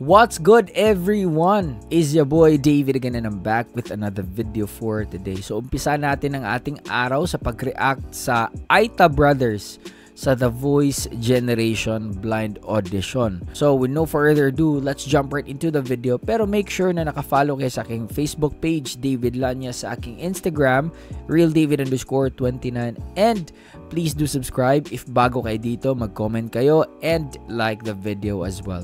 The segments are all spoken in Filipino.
What's good, everyone? Is your boy David again, and I'm back with another video for today. So umpisa natin ang ating araw sa pag-react sa Aita Brothers sa The Voice Generation Blind Audition. So with no further ado, let's jump right into the video. Pero make sure na nakafollow kayo sa aking Facebook page, David Lanya, sa aking Instagram, realdavid_29, and please do subscribe. If bago kayo dito, mag-comment kayo and like the video as well.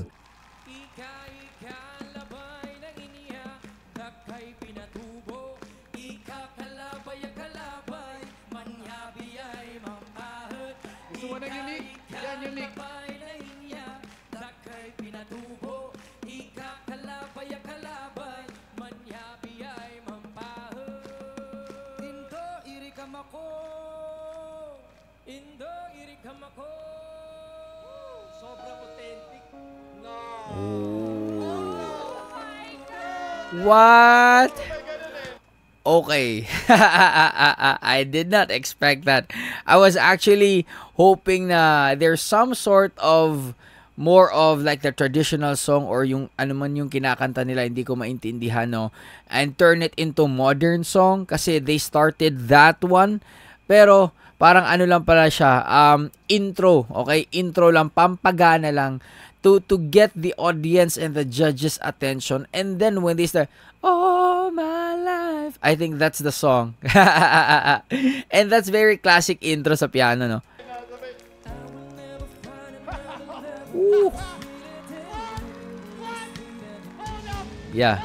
Sobrang authentic. No. What? Okay. I did not expect that. I was actually hoping na there's some sort of more of like the traditional song or yung ano man yung kinakanta nila, hindi ko maintindihan, no, and turn it into modern song kasi they started that one, pero parang ano lang pala siya, intro, okay, intro lang, pampagana lang to get the audience and the judges attention, and then when they start, oh my life, I think that's the song. And that's very classic intro sa piano, no. Ooh. Yeah.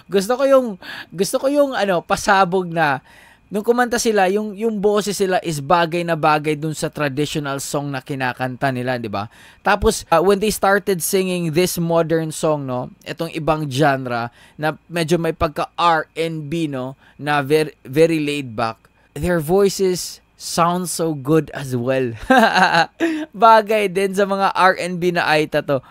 gusto ko yung ano, pasabog na nung kumanta sila, yung boses sila is bagay na bagay dun sa traditional song na kinakanta nila, di ba? Tapos when they started singing this modern song, no, etong ibang genre na medyo may pagka R&B, no, na very, very laid back, their voices sound so good as well. Bagay din sa mga R&B na Aita to.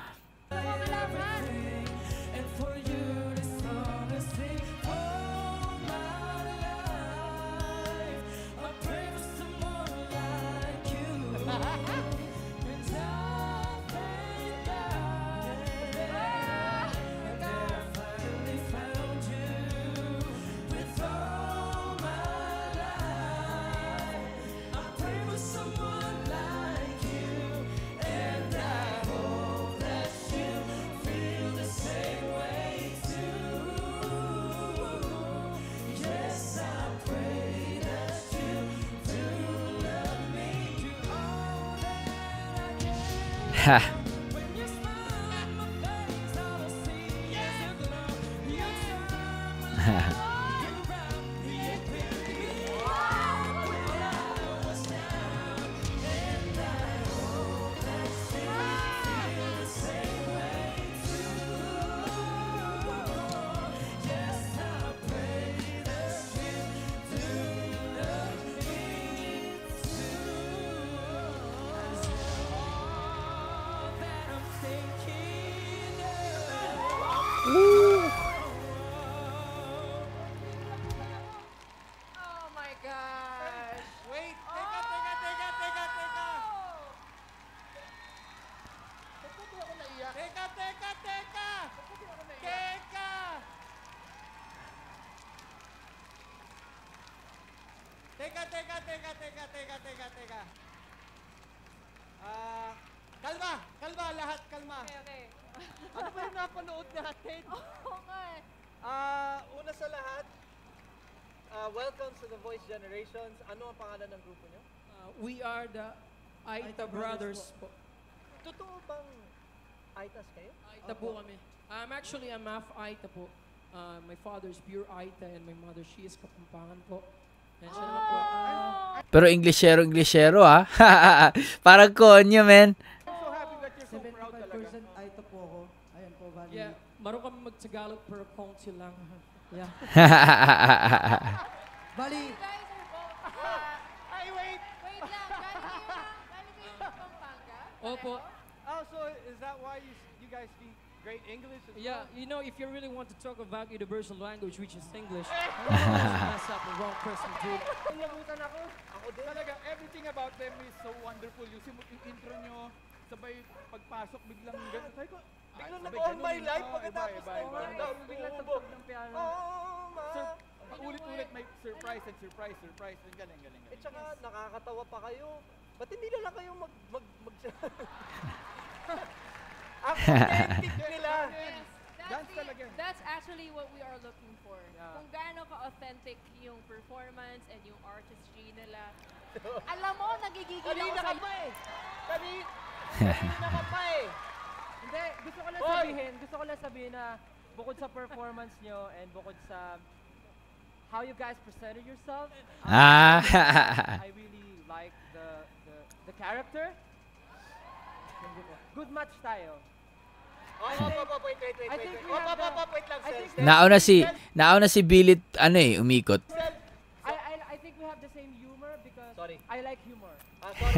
Ha. Woo! Oh my gosh. Wait, teka. Bakit ako naiyak? Teka. Teka. Kalma lahat, kalma. Okay. Ano ba yung napanood natin? Okay. Una sa lahat, welcome to The Voice Generations. Ano ang pangalan ng grupo niyo? We are the Aita Brothers po. Totoo bang Aitas kayo? Aita po kami. Actually, I'm half Aita po. My father's pure Aita and my mother, she is Kapampangan po. And siya naman po. Pero Englishero ah. Parang konyo, men. I'm so happy that you're so proud talaga. 75% Aita po ako. Ayan po, Valley. Yeah, marunong kami mag-Tagalog pero konti lang. Yeah. Bali, You guys are both, Ay, wait! wait lang, galing kayo Opo. Oh, so is that why you guys speak great English as Yeah, well? you know, if you really want to talk about universal language, which is English, mess up the wrong person, dude. Nilabutan ako. Ako din. Talaga, everything about them is so wonderful. Yung intro nyo, sabay pagpasok, biglang gano'n. Sabi ko, Biglang sabay nag-on my ganun. life Oo, pagkatapos iba, ng iba, iba. daw. Biglang tugtog ng piano. Oh, ma. Paulit-ulit may surprise and surprise, surprise. Ang galing, galing, Eh galing. tsaka nakakatawa pa kayo. Ba't hindi na lang kayo mag... Ang authentic nila. Yes, Dance talaga. that's actually what we are looking for. Yeah. Kung gaano ka-authentic yung performance and yung artistry nila. Alam mo, nagigigil ako Kanina sa... ka pa eh. Kanina ka pa eh. Hindi, gusto ko lang sabihin na bukod sa performance nyo and bukod sa how you guys presented yourself, I really like the character. Good match tayo. Wait. I think we Wait have the- wait lang, I think Sel. Nauna si Billit, umikot. I think we have the same humor because Sorry. I like humor. Sorry.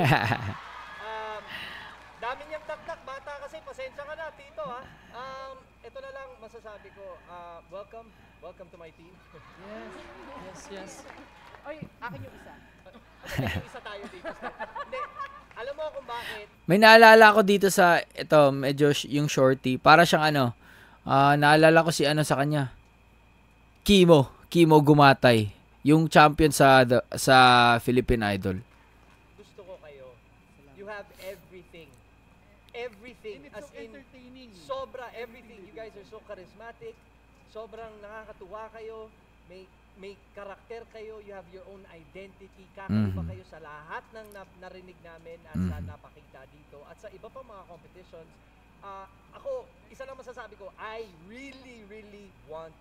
Dami niyang taktak. Bata kasi. Pasensya ka na, Tito, ha? Ito na lang masasabi ko. Welcome to my team. Yes. Oy, akin yung isa. Yung isa tayo dito. Hindi. Alam mo kung bakit? May naalala ko dito sa, ito, medyo yung shorty. Para siyang naalala ko si sa kanya. Kimo Gumatay. Yung champion sa Philippine Idol. Gusto ko kayo. You have everything. Everything. And it's As so in, entertaining. sobra everything. You guys are so charismatic. Sobrang nakakatuwa kayo. May karakter kayo. You have your own identity. Kakaiba kayo sa lahat ng narinig namin at sa napakita dito. At sa iba pang mga competitions. Ako, isa lang masasabi ko, I really, really want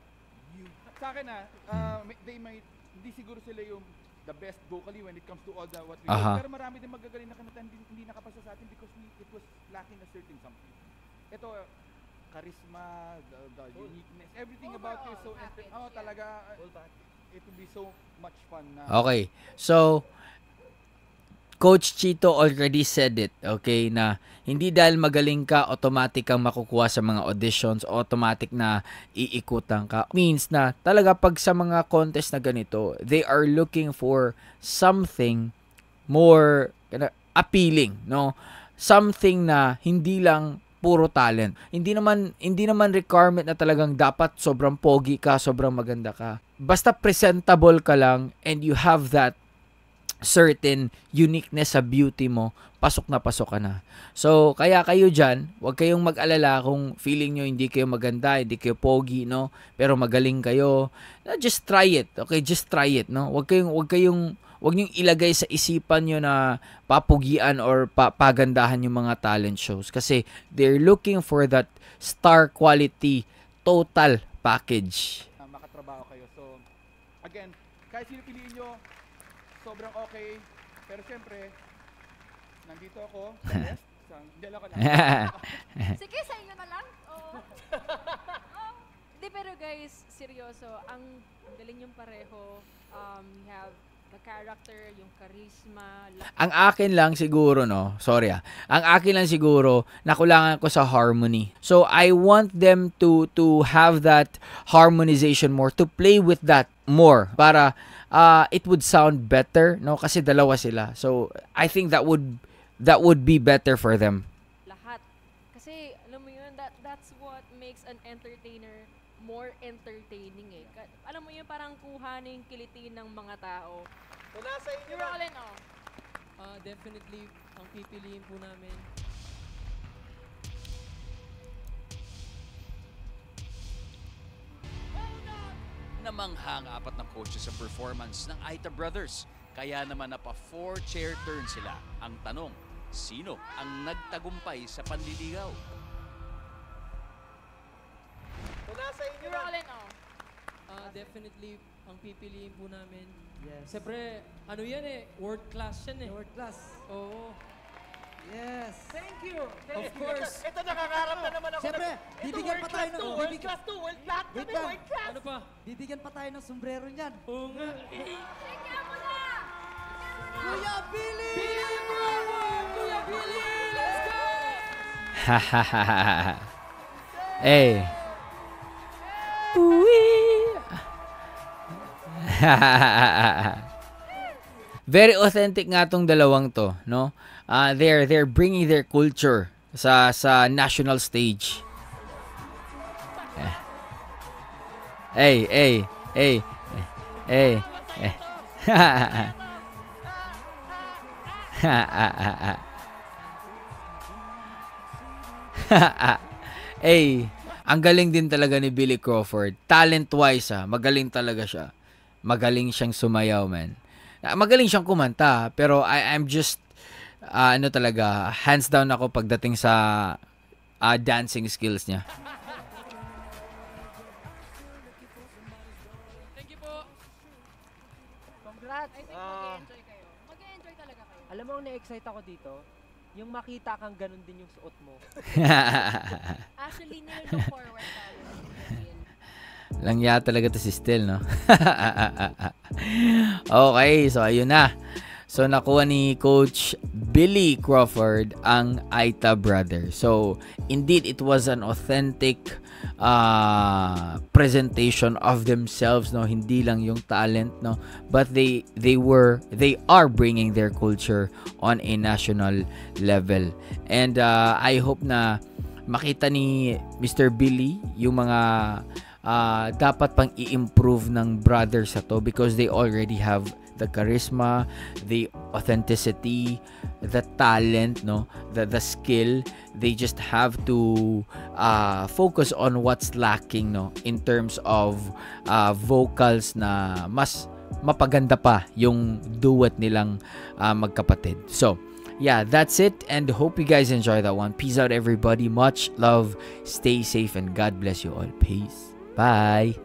you. Sa akin hindi siguro sila yung the best vocally when it comes to all what we Aha. do. Pero marami din magagaling na kanatan hindi nakapasa sa atin because it was lacking a certain something. Ito, charisma, the uniqueness, everything about you is so talaga Full pack. it will be so much fun na. Okay. So, Coach Chito already said it, okay, na hindi dahil magaling ka, automatic kang makukuha sa mga auditions, automatic na iikutan ka. Means na talaga pag sa mga contest na ganito, they are looking for something more appealing, no? Something na hindi lang puro talent. Hindi naman requirement na talagang dapat sobrang pogi ka, sobrang maganda ka. Basta presentable ka lang and you have that certain uniqueness sa beauty mo, pasok na pasok ka na. So, kaya kayo dyan, huwag kayong mag-alala kung feeling nyo hindi kayo maganda, hindi kayo pogi, no? Pero magaling kayo. Just try it, okay? Just try it, no? Huwag niyong ilagay sa isipan nyo na papugian or pagandahan yung mga talent shows. Kasi they're looking for that star quality total package. Makatrabaho kayo. So, again, kahit sino piliin nyo, sobrang okay. Pero syempre, nandito ako, the best. Hindi lang ako lang. Sige, sa inyo na lang. Oo. Oh. Di, pero guys, seryoso, ang galing yung pareho. You have the character, yung charisma. Ang akin lang siguro, no? Sorry Ang akin lang siguro, nakulangan ko sa harmony. So, I want them to have that harmonization more, to play with that more. Para it would sound better, no? Kasi dalawa sila. So, I think that would be better for them. Lahat. Kasi, alam mo yun, that's what makes an entertainer more entertaining eh. Alam mo yun, parang kuhaning kilitin ng mga tao. So, nasa inyo You're na. all in all. Definitely, ang pipiliin po namin. Namangha ang apat na coaches sa performance ng Aita Brothers. Kaya naman napa 4-chair turn sila. Ang tanong, sino ang nagtagumpay sa panliligaw? So, nasa inyo You're all na. in all. Definitely, ang pipiliin po namin. Yes. Siyempre, ano yan world class yan eh. World class. Oo. Yes. Thank you. Of course. Ito nakakaharap na naman ako. Siyempre, bibigyan pa tayo ng... World class to, world class to, Wait lang. world class. Ano pa? Bibigyan pa tayo ng sombrero niyan. Oo nga. Tingnan mo na! Kuya Billy! Billy Bravo! Kuya Billy! Let's go! Hey. Very authentic nga tong dalawang to, no? They're bringing their culture sa national stage. Hey, hey, hey. Hey. Hey, ang galing din talaga ni Billy Crawford. Talent-wise, magaling talaga siya. Magaling siyang sumayaw, man. Magaling siyang kumanta, pero I'm just talaga, hands down ako pagdating sa dancing skills niya. Thank you po. Congrats. I think mag-enjoy kayo. Mag-enjoy talaga kayo. Alam mo, na-excite ako dito. Yung makita kang ganun din yung suot mo. Actually, nilo-look forward tayo. Langya talaga to si Stel, no? Okay, so ayun na. So nakuha ni Coach Billy Crawford ang Aita Brothers. So indeed, it was an authentic presentation of themselves, no? Hindi lang yung talent, no? But they are bringing their culture on a national level. And I hope na makita ni Mr. Billy yung mga dapat pang i-improve ng brothers sa to, because they already have the charisma, the authenticity, the talent, no, the skill. They just have to focus on what's lacking, no, in terms of vocals na mas mapaganda pa yung duet nilang magkapatid. So yeah, that's it, and hope you guys enjoy that one. Peace out, everybody. Much love, stay safe, and God bless you all. Peace. Bye.